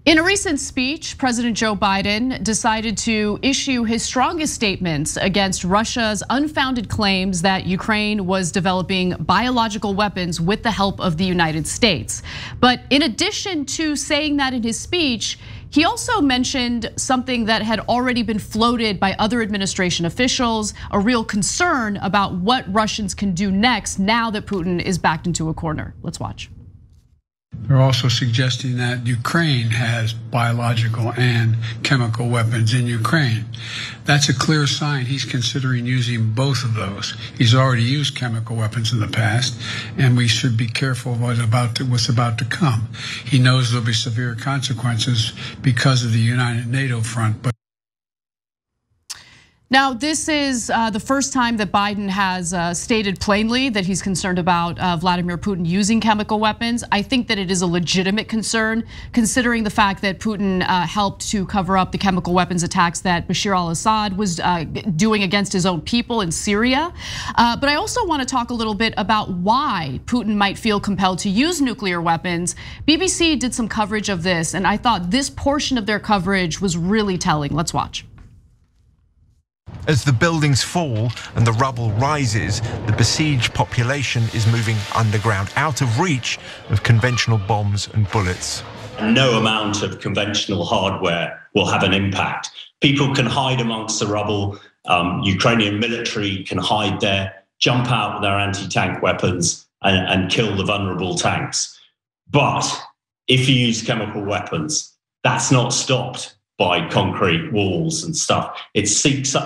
In a recent speech, President Joe Biden decided to issue his strongest statements against Russia's unfounded claims that Ukraine was developing biological weapons with the help of the United States. But in addition to saying that in his speech, he also mentioned something that had already been floated by other administration officials, a real concern about what Russians can do next now that Putin is backed into a corner. Let's watch. They're also suggesting that Ukraine has biological and chemical weapons in Ukraine. That's a clear sign he's considering using both of those. He's already used chemical weapons in the past, and we should be careful what's about to come. He knows there'll be severe consequences because of the united NATO front. Now, this is the first time that Biden has stated plainly that he's concerned about Vladimir Putin using chemical weapons. I think that it is a legitimate concern, considering the fact that Putin helped to cover up the chemical weapons attacks that Bashar al-Assad was doing against his own people in Syria. But I also want to talk a little bit about why Putin might feel compelled to use nuclear weapons. BBC did some coverage of this, and I thought this portion of their coverage was really telling. Let's watch. As the buildings fall and the rubble rises, the besieged population is moving underground, out of reach of conventional bombs and bullets. No amount of conventional hardware will have an impact. People can hide amongst the rubble. Ukrainian military can hide there, jump out with their anti-tank weapons and kill the vulnerable tanks. But if you use chemical weapons, that's not stopped by concrete walls and stuff. It seeps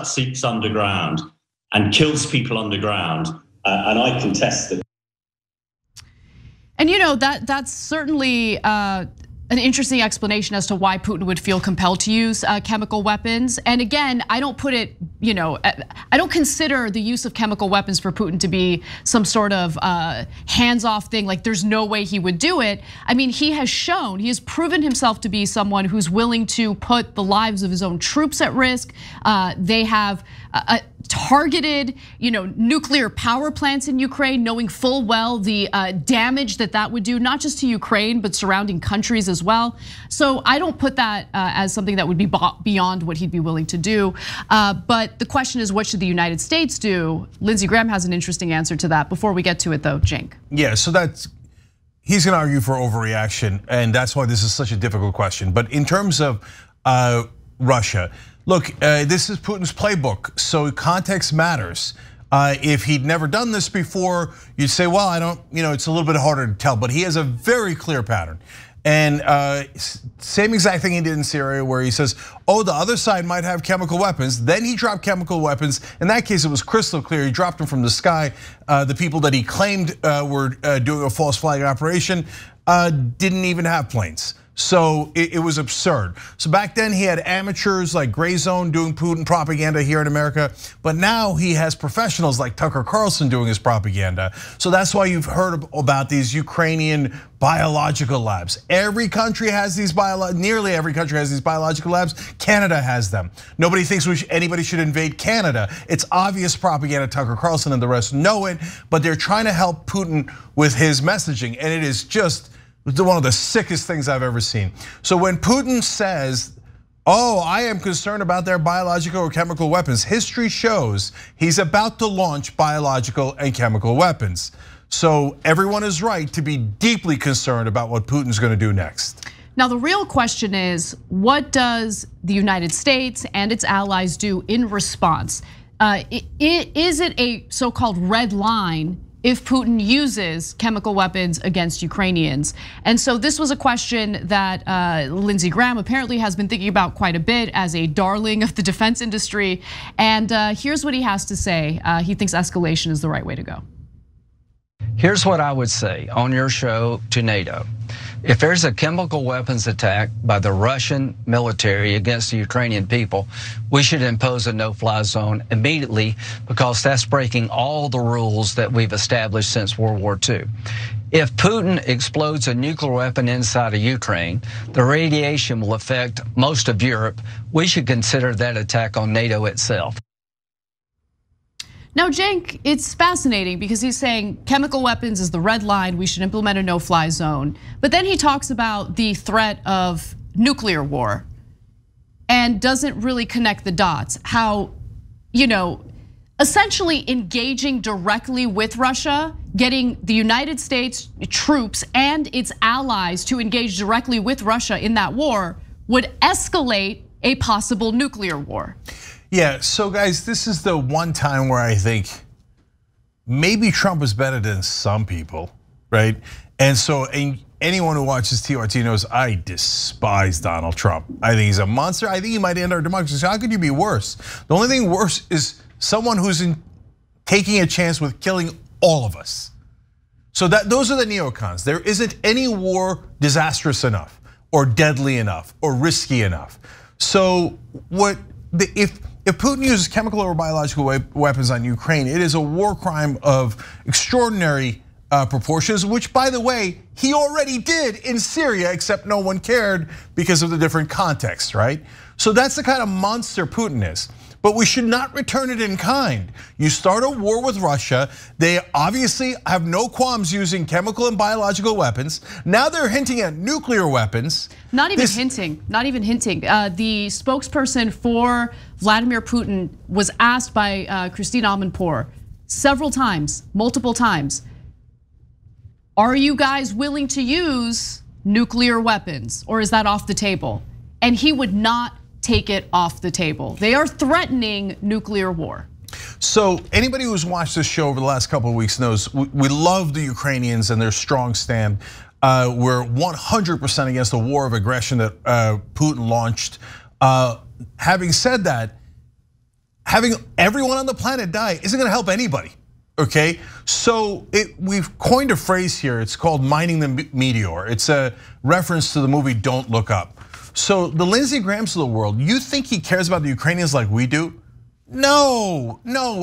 underground and kills people underground, and I contest it. And that's certainly an interesting explanation as to why Putin would feel compelled to use chemical weapons. And again, I don't put it, I don't consider the use of chemical weapons for Putin to be some sort of hands-off thing, like there's no way he would do it. I mean, he has proven himself to be someone who's willing to put the lives of his own troops at risk. They have targeted, nuclear power plants in Ukraine, knowing full well the damage that would do, not just to Ukraine, but surrounding countries as well. So I don't put that as something that would be beyond what he'd be willing to do. But the question is, what should the United States do? Lindsey Graham has an interesting answer to that. Before we get to it though, Cenk. Yeah, so he's gonna argue for overreaction, and that's why this is such a difficult question. But in terms of Russia, look, this is Putin's playbook, so context matters. If he'd never done this before, you'd say, well, I don't, it's a little bit harder to tell, but he has a very clear pattern. And same exact thing he did in Syria, where he says, oh, the other side might have chemical weapons. Then he dropped chemical weapons. In that case, it was crystal clear. He dropped them from the sky. The people that he claimed were doing a false flag operation didn't even have planes. So it was absurd. So back then he had amateurs like Gray Zone doing Putin propaganda here in America, but now he has professionals like Tucker Carlson doing his propaganda. So that's why you've heard about these Ukrainian biological labs. Every country has these nearly every country has these biological labs. Canada has them. Nobody thinks anybody should invade Canada. It's obvious propaganda. Tucker Carlson and the rest know it, but they're trying to help Putin with his messaging, and it is just one of the sickest things I've ever seen. So when Putin says, oh, I am concerned about their biological or chemical weapons, history shows he's about to launch biological and chemical weapons. So everyone is right to be deeply concerned about what Putin's gonna do next. Now, the real question is, what does the United States and its allies do in response? Is it a so-called red line if Putin uses chemical weapons against Ukrainians? And so this was a question that Lindsey Graham apparently has been thinking about quite a bit as a darling of the defense industry. And here's what he has to say. He thinks escalation is the right way to go. Here's what I would say on your show to NATO. If there's a chemical weapons attack by the Russian military against the Ukrainian people, we should impose a no-fly zone immediately, because that's breaking all the rules that we've established since World War II. If Putin explodes a nuclear weapon inside of Ukraine, the radiation will affect most of Europe. We should consider that attack on NATO itself. Now, Cenk, it's fascinating because he's saying chemical weapons is the red line, we should implement a no-fly zone. But then he talks about the threat of nuclear war and doesn't really connect the dots. How, essentially engaging directly with Russia, getting the United States troops and its allies to engage directly with Russia in that war would escalate a possible nuclear war. Yeah, so guys, this is the one time where I think maybe Trump is better than some people, right? And so anyone who watches TRT knows I despise Donald Trump. I think he's a monster. I think he might end our democracy. How could you be worse? The only thing worse is someone who's taking a chance with killing all of us. So those are the neocons. There isn't any war disastrous enough or deadly enough or risky enough. So if Putin uses chemical or biological weapons on Ukraine, it is a war crime of extraordinary proportions, which, by the way, he already did in Syria, except no one cared because of the different context, right? So that's the kind of monster Putin is. But we should not return it in kind. You start a war with Russia. They obviously have no qualms using chemical and biological weapons. Now they're hinting at nuclear weapons. Not even hinting. The spokesperson for Vladimir Putin was asked by Christine Amanpour several times, multiple times, are you guys willing to use nuclear weapons, or is that off the table? And he would not take it off the table. They are threatening nuclear war. So anybody who's watched this show over the last couple of weeks knows we love the Ukrainians and their strong stand. We're 100% against the war of aggression that Putin launched. Having said that, having everyone on the planet die isn't gonna help anybody, okay? So we've coined a phrase here, it's called mining the meteor. It's a reference to the movie Don't Look Up. So the Lindsey Grahams of the world, you think he cares about the Ukrainians like we do? No,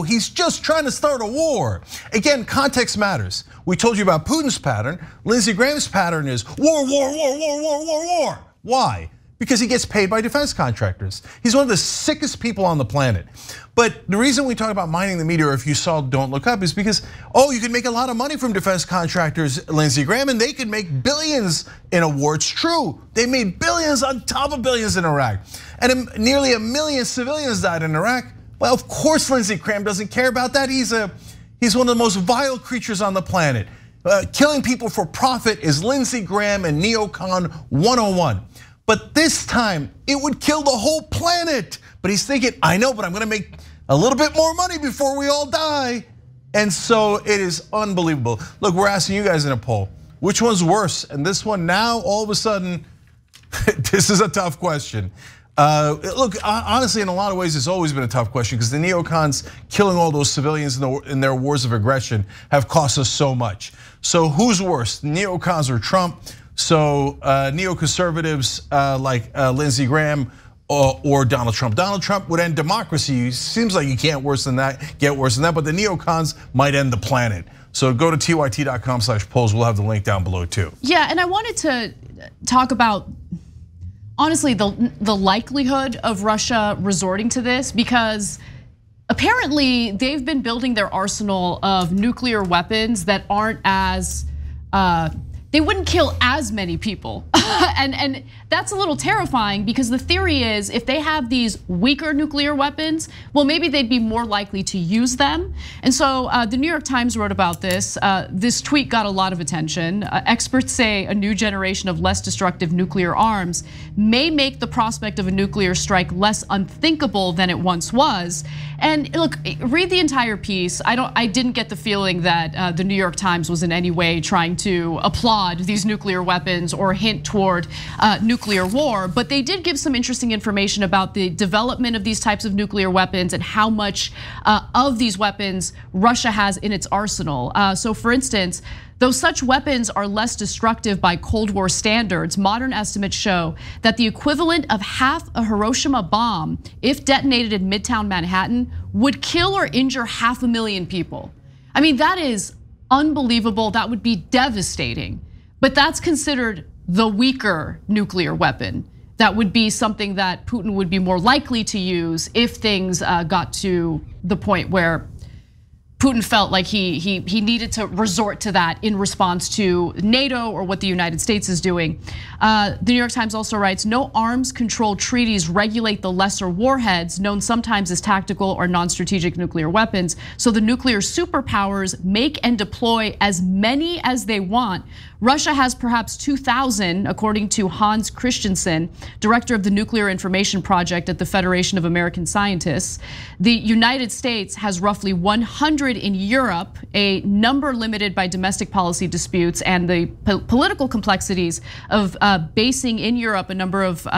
he's just trying to start a war. Again, context matters. We told you about Putin's pattern. Lindsey Graham's pattern is war. Why? Because he gets paid by defense contractors. He's one of the sickest people on the planet. But the reason we talk about mining the meteor, if you saw Don't Look Up, is because, you can make a lot of money from defense contractors, Lindsey Graham, and they could make billions in a war. It's true. They made billions on top of billions in Iraq. And nearly 1 million civilians died in Iraq. Well, of course Lindsey Graham doesn't care about that. He's one of the most vile creatures on the planet. Killing people for profit is Lindsey Graham and neocon 101. But this time, it would kill the whole planet. But he's thinking, I know, but I'm gonna make a little bit more money before we all die. And so it is unbelievable. Look, we're asking you guys in a poll, which one's worse? And this one now, all of a sudden, this is a tough question. Look, honestly, in a lot of ways, it's always been a tough question because the neocons killing all those civilians in their wars of aggression have cost us so much. So who's worse, neocons or Trump? So neoconservatives like Lindsey Graham or Donald Trump. Donald Trump would end democracy. Seems like you can't get worse than that, but the neocons might end the planet. So go to tyt.com/polls. We'll have the link down below too. Yeah, and I wanted to talk about, honestly, the likelihood of Russia resorting to this, because apparently they've been building their arsenal of nuclear weapons that aren't as, they wouldn't kill as many people. And that's a little terrifying because the theory is if they have these weaker nuclear weapons, well, maybe they'd be more likely to use them. And so the New York Times wrote about this. This tweet got a lot of attention. Experts say a new generation of less destructive nuclear arms may make the prospect of a nuclear strike less unthinkable than it once was. And look, read the entire piece. I didn't get the feeling that the New York Times was in any way trying to applaud these nuclear weapons or hint toward nuclear war, but they did give some interesting information about the development of these types of nuclear weapons and how much of these weapons Russia has in its arsenal. So for instance, though such weapons are less destructive by Cold War standards, modern estimates show that the equivalent of half a Hiroshima bomb, if detonated in Midtown Manhattan, would kill or injure 500,000 people. I mean, that is unbelievable. That would be devastating. But that's considered the weaker nuclear weapon. That would be something that Putin would be more likely to use if things got to the point where Putin felt like he needed to resort to that in response to NATO or what the United States is doing. The New York Times also writes, no arms control treaties regulate the lesser warheads, known sometimes as tactical or non-strategic nuclear weapons. So the nuclear superpowers make and deploy as many as they want. Russia has perhaps 2,000, according to Hans Christensen, director of the Nuclear Information Project at the Federation of American Scientists. The United States has roughly 100 in Europe, a number limited by domestic policy disputes and the political complexities of basing in Europe a number of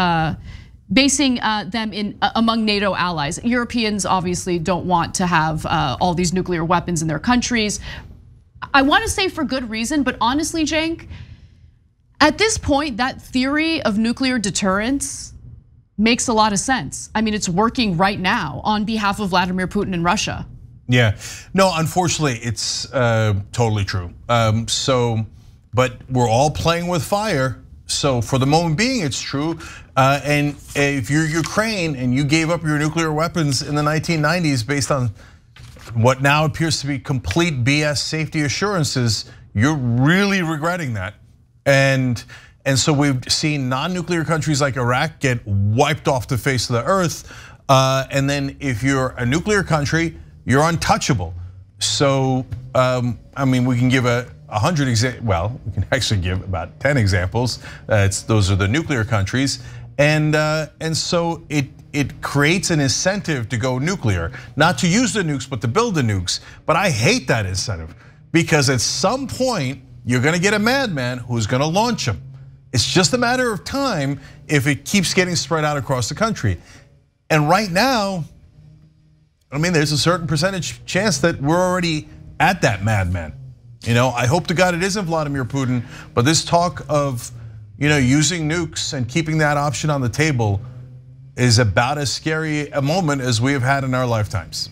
basing them in among NATO allies. Europeans obviously don't want to have all these nuclear weapons in their countries. I want to say for good reason, but honestly, Cenk, at this point, that theory of nuclear deterrence makes a lot of sense. I mean, it's working right now on behalf of Vladimir Putin and Russia. Yeah, no, unfortunately, it's totally true. But we're all playing with fire. So for the moment being, it's true. And if you're Ukraine and you gave up your nuclear weapons in the 1990s based on what now appears to be complete BS safety assurances, you're really regretting that. And so we've seen non-nuclear countries like Iraq get wiped off the face of the earth. And then if you're a nuclear country, you're untouchable. So, I mean, we can give 100 examples. Well, we can actually give about 10 examples. Those are the nuclear countries. And so it creates an incentive to go nuclear, not to use the nukes, but to build the nukes. But I hate that incentive because at some point you're gonna get a madman who's gonna launch them. It's just a matter of time if it keeps getting spread out across the country. And right now, I mean, there's a certain percentage chance that we're already at that madman. I hope to God it isn't Vladimir Putin, but this talk of using nukes and keeping that option on the table is about as scary a moment as we have had in our lifetimes.